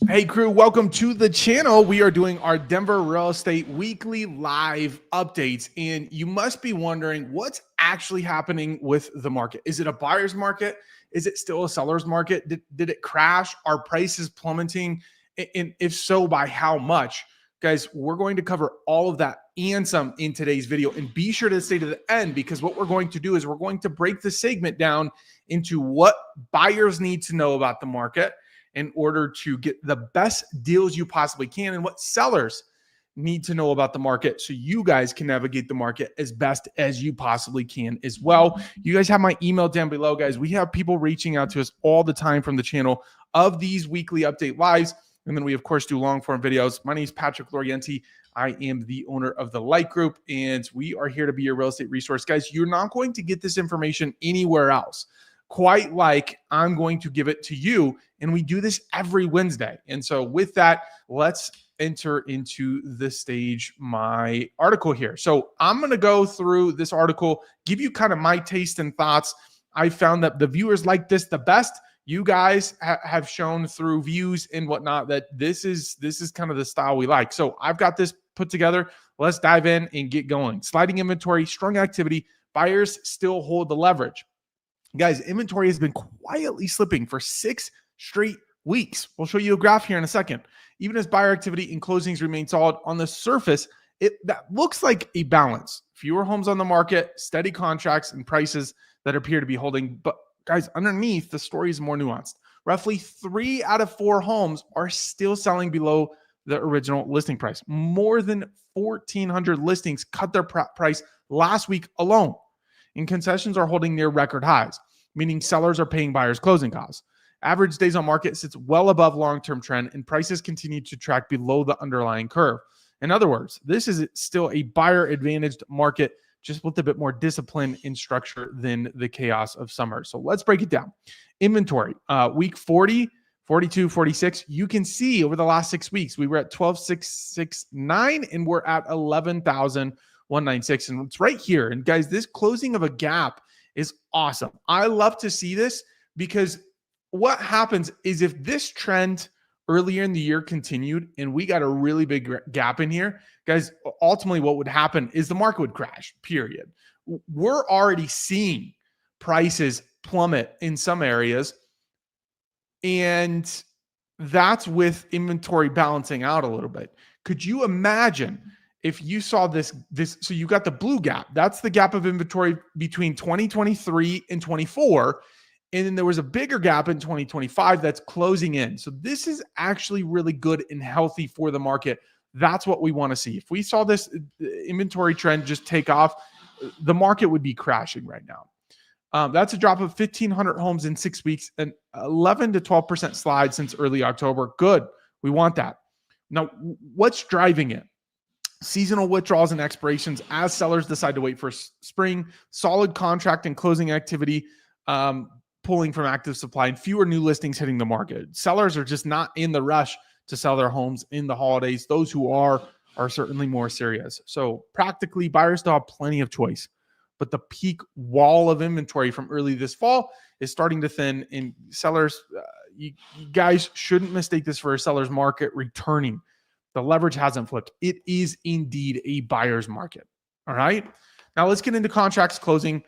Hey crew, welcome to the channel. We are doing our Denver real estate weekly live updates, and you must be wondering what's actually happening with the market. Is it a buyer's market? Is it still a seller's market? Did it crash? Are prices plummeting? And if so, by how much? Guys, we're going to cover all of that and some in today's video, and be sure to stay to the end, because what we're going to do is we're going to break the segment down into what buyers need to know about the market in order to get the best deals you possibly can, and what sellers need to know about the market so you guys can navigate the market as best as you possibly can as well. You guys have my email down below, guys. We have people reaching out to us all the time from the channel of these weekly update lives. And then we, of course, do long form videos. My name is Patrick Lorienti. I am the owner of the Light Group, and we are here to be your real estate resource. Guys, you're not going to get this information anywhere else quite like I'm going to give it to you. And we do this every Wednesday. And so with that, let's enter into the stage my article here. So I'm going to go through this article, give you kind of my taste and thoughts. I found that the viewers like this the best. You guys have shown through views and whatnot that this is kind of the style we like. So I've got this put together. Let's dive in and get going. Sliding inventory, strong activity, buyers still hold the leverage. Guys, inventory has been quietly slipping for 6 straight weeks. We'll show you a graph here in a second. Even as buyer activity and closings remain solid, on the surface, that looks like a balance. Fewer homes on the market, steady contracts, and prices that appear to be holding. But guys, underneath, the story is more nuanced. Roughly 3 out of 4 homes are still selling below the original listing price. More than 1,400 listings cut their price last week alone. And concessions are holding near record highs, meaning sellers are paying buyers' closing costs. Average days on market sits well above long-term trend, and prices continue to track below the underlying curve. In other words, this is still a buyer-advantaged market, just with a bit more discipline and structure than the chaos of summer. So let's break it down. Inventory, week 40, 42, 46. You can see over the last 6 weeks, we were at 12,669, and we're at 11,196, and it's right here. And guys, this closing of a gap is awesome. I love to see this, because what happens is if this trend earlier in the year continued and we got a really big gap in here, guys, ultimately what would happen is the market would crash, period. We're already seeing prices plummet in some areas, and that's with inventory balancing out a little bit. Could you imagine if you saw this, so you got the blue gap, that's the gap of inventory between 2023 and 24. And then there was a bigger gap in 2025 that's closing in. So this is actually really good and healthy for the market. That's what we want to see. If we saw this inventory trend just take off, the market would be crashing right now. That's a drop of 1,500 homes in 6 weeks, and 11 to 12% slide since early October. Good. We want that. Now, what's driving it? Seasonal withdrawals and expirations as sellers decide to wait for spring, solid contract and closing activity, pulling from active supply, and fewer new listings hitting the market. Sellers are just not in the rush to sell their homes in the holidays. Those who are certainly more serious. So practically, buyers still have plenty of choice, but the peak wall of inventory from early this fall is starting to thin, and sellers, you guys shouldn't mistake this for a seller's market returning. The leverage hasn't flipped. It is indeed a buyer's market. All right. Now let's get into contracts closing.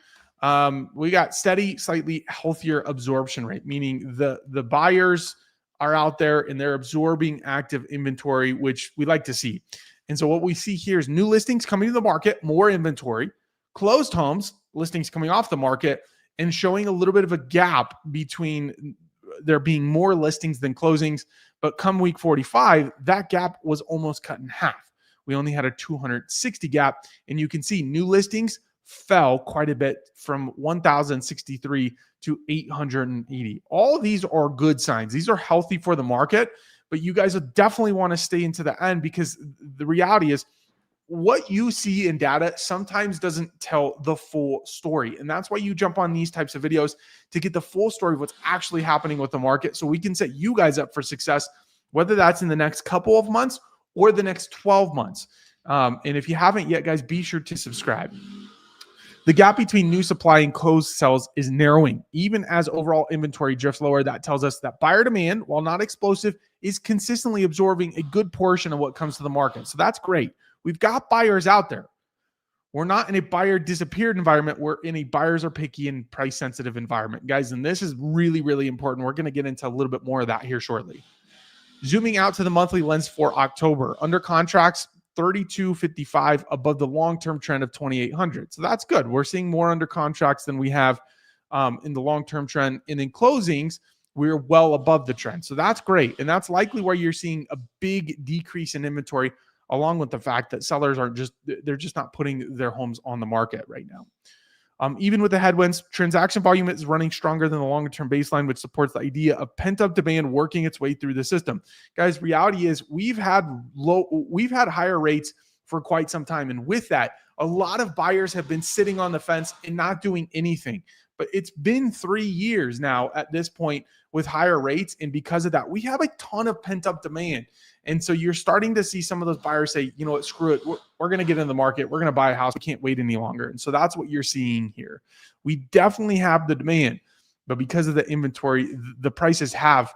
We got steady, slightly healthier absorption rate, meaning the buyers are out there and they're absorbing active inventory, which we like to see. And so what we see here is new listings coming to the market, more inventory, closed homes, listings coming off the market, and showing a little bit of a gap between there being more listings than closings. But come week 45, that gap was almost cut in half. We only had a 260 gap, and you can see new listings fell quite a bit from 1,063 to 880. All of these are good signs. These are healthy for the market, but you guys will definitely want to stay into the end, because the reality is what you see in data sometimes doesn't tell the full story. And that's why you jump on these types of videos to get the full story of what's actually happening with the market, so we can set you guys up for success, whether that's in the next couple of months or the next 12 months. And if you haven't yet, guys, be sure to subscribe. The gap between new supply and closed sales is narrowing. Even as overall inventory drifts lower, that tells us that buyer demand, while not explosive, is consistently absorbing a good portion of what comes to the market. So that's great. We've got buyers out there. We're not in a buyer disappeared environment. We're in a buyers are picky and price sensitive environment, guys. And this is really, really important. We're going to get into a little bit more of that here shortly. Zooming out to the monthly lens for October, under contracts, 3255 above the long-term trend of 2800. So that's good. We're seeing more under contracts than we have in the long-term trend. And in closings, we're well above the trend. So that's great. And that's likely where you're seeing a big decrease in inventory, along with the fact that sellers they're just not putting their homes on the market right now. Even with the headwinds, transaction volume is running stronger than the longer-term baseline, which supports the idea of pent-up demand working its way through the system. Guys, reality is we've had higher rates for quite some time. And with that, a lot of buyers have been sitting on the fence and not doing anything. But it's been 3 years now at this point with higher rates. And because of that, we have a ton of pent-up demand. And so you're starting to see some of those buyers say, you know what, screw it. We're going to get in the market. We're going to buy a house. We can't wait any longer. And so that's what you're seeing here. We definitely have the demand, but because of the inventory, the prices have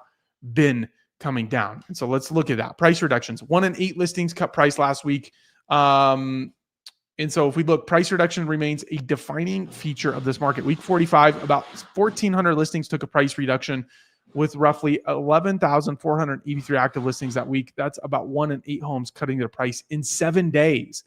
been coming down. And so let's look at that. Price reductions. 1 in 8 listings cut price last week. And so if we look, price reduction remains a defining feature of this market. Week 45, about 1,400 listings took a price reduction, with roughly 11,483 active listings that week. That's about 1 in 8 homes cutting their price in 7 days.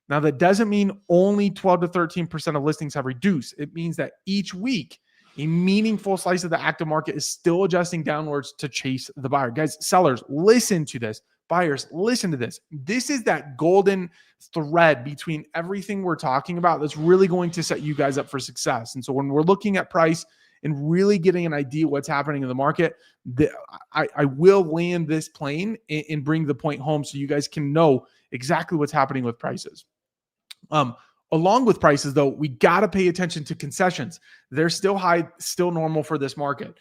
Now, that doesn't mean only 12 to 13% of listings have reduced. It means that each week, a meaningful slice of the active market is still adjusting downwards to chase the buyer. Guys, sellers, listen to this. Buyers, listen to this. This is that golden thread between everything we're talking about that's really going to set you guys up for success. And so when we're looking at price and really getting an idea what's happening in the market, I will land this plane and bring the point home so you guys can know exactly what's happening with prices. Along with prices, though, we got to pay attention to concessions. They're still high, still normal for this market.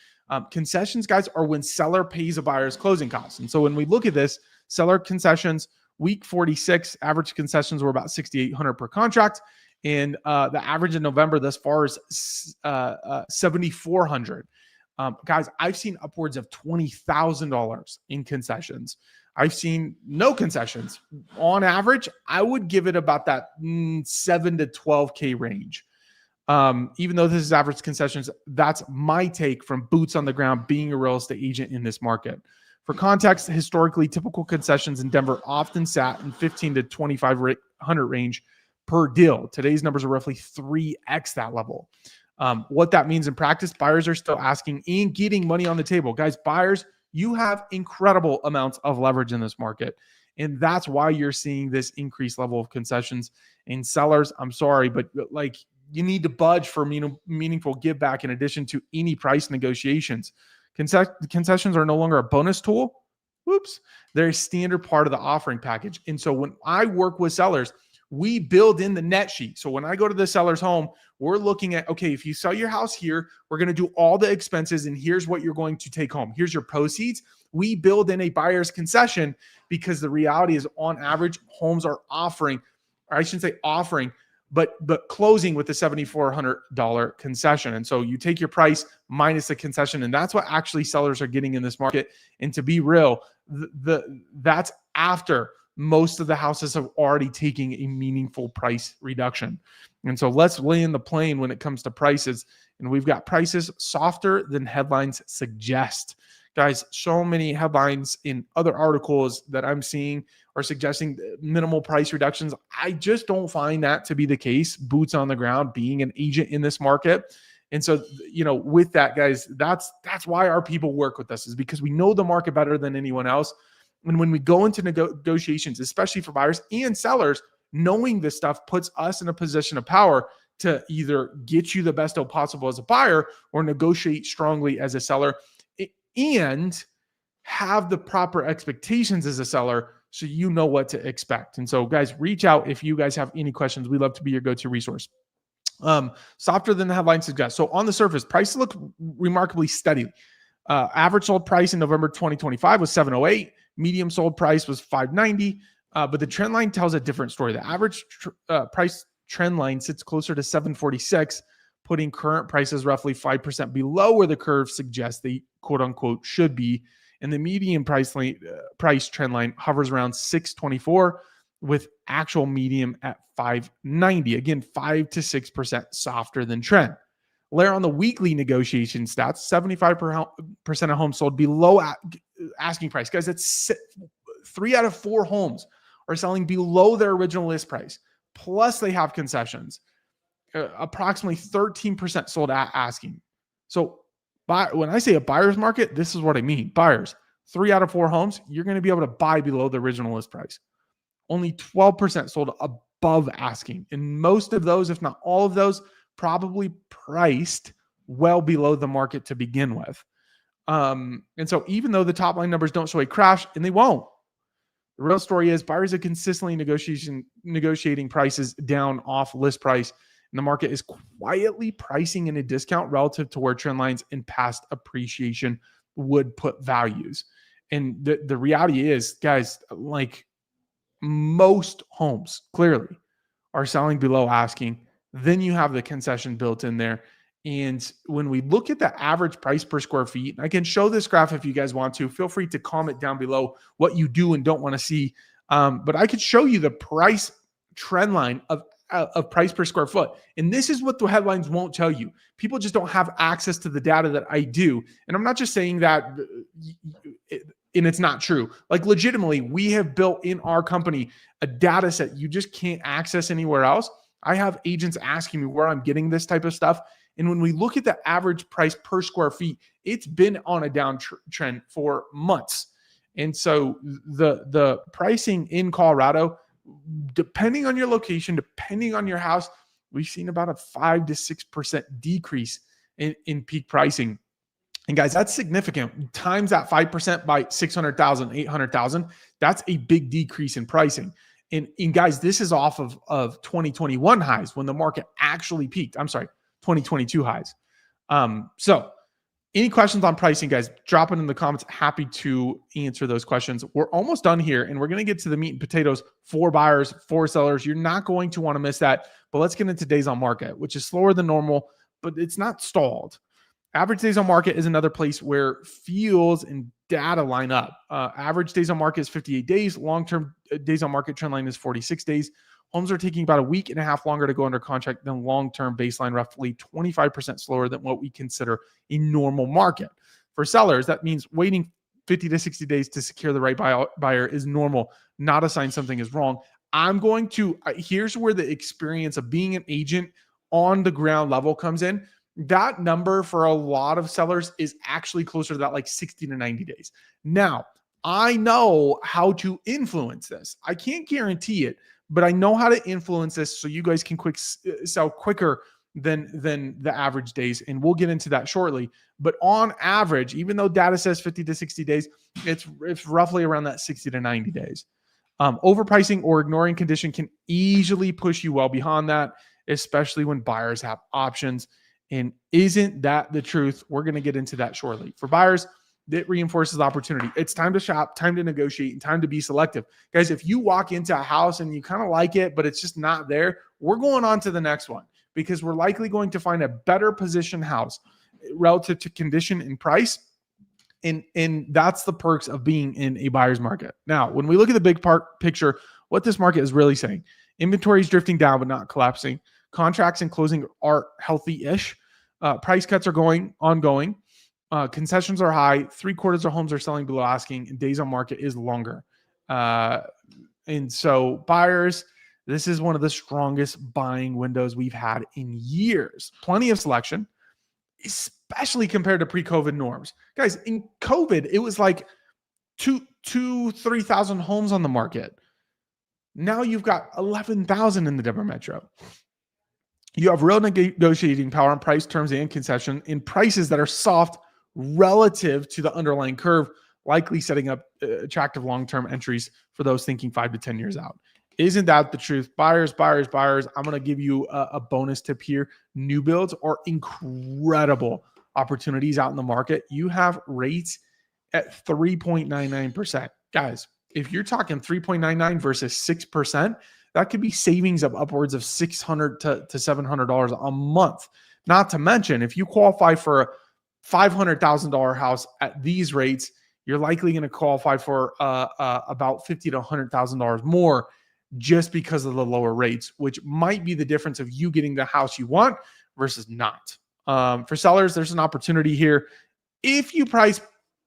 Concessions, guys, are when seller pays a buyer's closing costs. And so when we look at this, seller concessions, week 46, average concessions were about $6,800 per contract. And the average in November thus far is $7,400. Guys, I've seen upwards of $20,000 in concessions. I've seen no concessions. On average, I would give it about that 7 to 12K range. Even though this is average concessions, that's my take from boots on the ground, being a real estate agent in this market. For context, historically, typical concessions in Denver often sat in 15 to 2,500 range per deal. Today's numbers are roughly 3x that level. What that means in practice, buyers are still asking and getting money on the table. Guys, buyers, you have incredible amounts of leverage in this market. And that's why you're seeing this increased level of concessions. And sellers, I'm sorry, but like you need to budge for meaningful give back in addition to any price negotiations. Concessions are no longer a bonus tool. Whoops. They're a standard part of the offering package. And so when I work with sellers, we build in the net sheet. So when I go to the seller's home, we're looking at, okay, if you sell your house here, we're going to do all the expenses and here's what you're going to take home. Here's your proceeds. We build in a buyer's concession because the reality is on average, homes are offering, or I shouldn't say offering, but closing with the $7,400 concession. And so you take your price minus the concession, and that's what actually sellers are getting in this market. And to be real, that's after most of the houses have already taken a meaningful price reduction. And so let's lay in the plane when it comes to prices. And we've got prices softer than headlines suggest. Guys, so many headlines in other articles that I'm seeing are suggesting minimal price reductions. I just don't find that to be the case. Boots on the ground, being an agent in this market. And so, with that, guys, that's why our people work with us, is because we know the market better than anyone else. And when we go into negotiations, especially for buyers and sellers, knowing this stuff puts us in a position of power to either get you the best deal possible as a buyer or negotiate strongly as a seller and have the proper expectations as a seller so you know what to expect. And so, guys, reach out if you guys have any questions. We'd love to be your go-to resource. Softer than the headline suggests. So on the surface, prices look remarkably steady. Average sold price in November 2025 was 708. Medium sold price was 590, but the trend line tells a different story. The average price trend line sits closer to 746, putting current prices roughly 5% below where the curve suggests they quote unquote should be. And the median price trend line hovers around 624 with actual medium at 590. Again, 5 to 6% softer than trend. Layer on the weekly negotiation stats, 75% of homes sold below asking price. Guys, that's 3 out of 4 homes are selling below their original list price. Plus they have concessions. Approximately 13% sold at asking. So when I say a buyer's market, this is what I mean. Buyers, 3 out of 4 homes, you're going to be able to buy below the original list price. Only 12% sold above asking. And most of those, if not all of those, probably priced well below the market to begin with. And so even though the top line numbers don't show a crash, and they won't, the real story is buyers are consistently negotiating prices down off list price, and the market is quietly pricing in a discount relative to where trend lines and past appreciation would put values. And the reality is, guys, like most homes clearly are selling below asking. Then you have the concession built in there. And when we look at the average price per square feet, I can show this graph if you guys want to. Feel free to comment down below what you do and don't want to see. But I could show you the price trend line of price per square foot. And this is what the headlines won't tell you. People just don't have access to the data that I do. And I'm not just saying that and it's not true. Like legitimately, we have built in our company a data set you just can't access anywhere else. I have agents asking me where I'm getting this type of stuff. And when we look at the average price per square feet, it's been on a downtrend for months. And so the pricing in Colorado, depending on your location, depending on your house, we've seen about a 5 to 6% decrease in peak pricing. And guys, that's significant. Times that 5% by 600,000, 800,000, that's a big decrease in pricing. And guys, this is off of 2021 highs when the market actually peaked. I'm sorry, 2022 highs. So any questions on pricing, guys, drop it in the comments. Happy to answer those questions. We're almost done here, and we're going to get to the meat and potatoes for buyers, for sellers. You're not going to want to miss that. But let's get into days on market, which is slower than normal, but it's not stalled. Average days on market is another place where feels and data line up. Average days on market is 58 days. Long-term days on market trend line is 46 days. Homes are taking about a week and a half longer to go under contract than long-term baseline, roughly 25% slower than what we consider a normal market. For sellers, that means waiting 50 to 60 days to secure the right buyer is normal, not a sign something is wrong. Here's where the experience of being an agent on the ground level comes in. That number for a lot of sellers is actually closer to that, like 60 to 90 days. Now, I know how to influence this. I can't guarantee it, but I know how to influence this so you guys can sell quicker than the average days. And we'll get into that shortly. But on average, even though data says 50 to 60 days, it's roughly around that 60 to 90 days. Overpricing or ignoring condition can easily push you well beyond that, especially when buyers have options. And isn't that the truth? We're going to get into that shortly. For buyers, it reinforces opportunity. It's time to shop, time to negotiate, and time to be selective. Guys, if you walk into a house and you kind of like it, but it's just not there, we're going on to the next one because we're likely going to find a better positioned house relative to condition and price. And that's the perks of being in a buyer's market. Now, when we look at the big picture, what this market is really saying, inventory is drifting down but not collapsing. Contracts and closing are healthy-ish. Price cuts are ongoing. Concessions are high. 3/4 of homes are selling below asking, and days on market is longer. And so buyers, this is one of the strongest buying windows we've had in years. Plenty of selection, especially compared to pre-COVID norms. Guys, in COVID, it was like 3,000 homes on the market. Now you've got 11,000 in the Denver metro. You have real negotiating power on price, terms, and concession in prices that are soft relative to the underlying curve, likely setting up attractive long-term entries for those thinking 5 to 10 years out. Isn't that the truth? Buyers. I'm going to give you a bonus tip here. New builds are incredible opportunities out in the market. You have rates at 3.99%. Guys, if you're talking 3.99 versus 6%, that could be savings of upwards of $600 to $700 a month. Not to mention, if you qualify for a $500,000 house at these rates, you're likely going to qualify for about $50,000 to $100,000 more just because of the lower rates, which might be the difference of you getting the house you want versus not. For sellers, there's an opportunity here if you price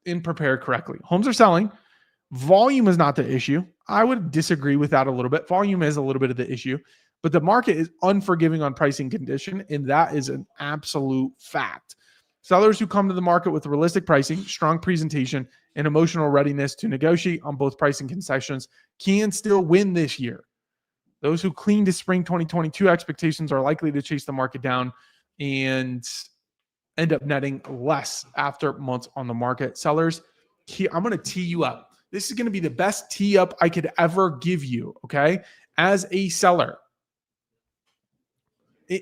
and prepare correctly. Homes are selling. Volume is not the issue. I would disagree with that a little bit. Volume is a little bit of the issue, but the market is unforgiving on pricing condition, and that is an absolute fact. Sellers who come to the market with realistic pricing, strong presentation, and emotional readiness to negotiate on both price and concessions can still win this year. Those who cling to spring 2022 expectations are likely to chase the market down and end up netting less after months on the market. Sellers, I'm going to tee you up. This is going to be the best tee up I could ever give you, okay? As a seller.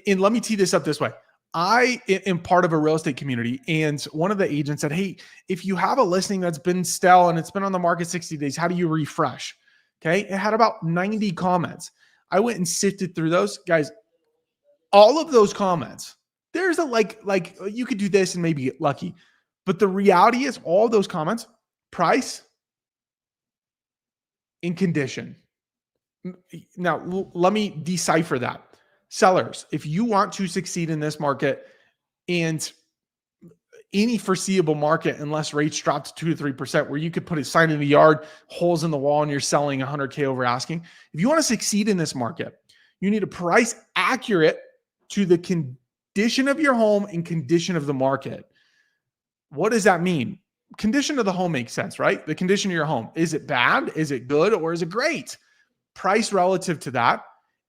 And let me tee this up this way. I am part of a real estate community, and one of the agents said, hey, if you have a listing that's been stale and it's been on the market 60 days, how do you refresh? Okay. It had about 90 comments. I went and sifted through those. Guys, all of those comments, there's a like you could do this and maybe get lucky. But the reality is all those comments, price and condition. Now, let me decipher that. Sellers, if you want to succeed in this market and any foreseeable market, unless rates drop to 2 to 3%, where you could put a sign in the yard, holes in the wall, and you're selling $100K over asking. If you want to succeed in this market, you need a price accurate to the condition of your home and condition of the market. What does that mean? Condition of the home makes sense, right? The condition of your home. Is it bad? Is it good? Or is it great? Price relative to that.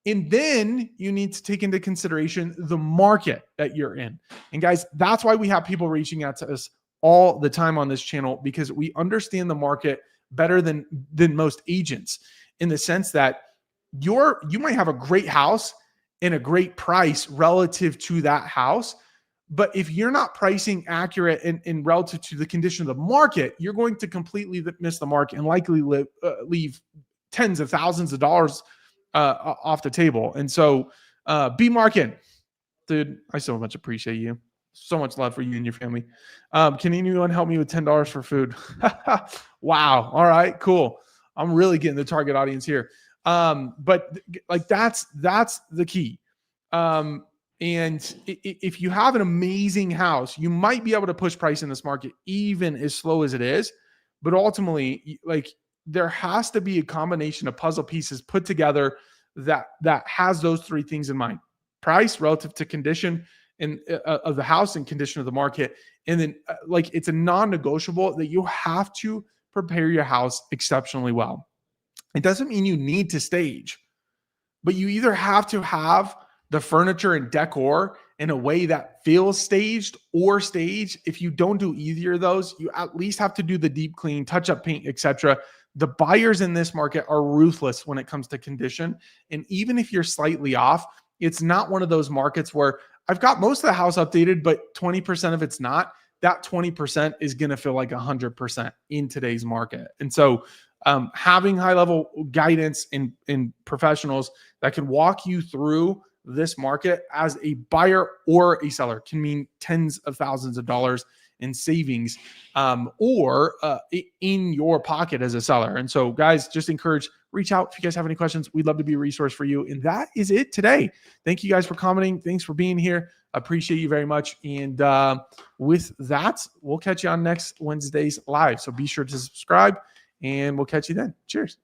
And then you need to take into consideration the market that you're in. And guys, that's why we have people reaching out to us all the time on this channel, because we understand the market better than most agents, in the sense that you might have a great house and a great price relative to that house. But if you're not pricing accurate and relative to the condition of the market, you're going to completely miss the mark and likely leave tens of thousands of dollars off the table. And so B Markin, dude, I so much appreciate you. So much love for you and your family. Can anyone help me with $10 for food? Wow. All right, cool. I'm really getting the target audience here. But like that's the key. And if you have an amazing house, you might be able to push price in this market, even as slow as it is. But ultimately, like, there has to be a combination of puzzle pieces put together that has those three things in mind: price relative to condition of the house and condition of the market. And then like, it's a non-negotiable that you have to prepare your house exceptionally well. It doesn't mean you need to stage, but you either have to have the furniture and decor in a way that feels staged or staged. If you don't do either of those, you at least have to do the deep clean, touch up paint, etc. The buyers in this market are ruthless when it comes to condition. And even if you're slightly off, it's not one of those markets where I've got most of the house updated, but 20% of it's not. That 20% is going to feel like 100% in today's market. And so having high level guidance in professionals that can walk you through this market as a buyer or a seller can mean tens of thousands of dollars in savings or in your pocket as a seller. And so guys, just reach out if you guys have any questions. We'd love to be a resource for you. And that is it today. Thank you guys for commenting. Thanks for being here. Appreciate you very much. And with that, we'll catch you on next Wednesday's live. So be sure to subscribe and we'll catch you then. Cheers.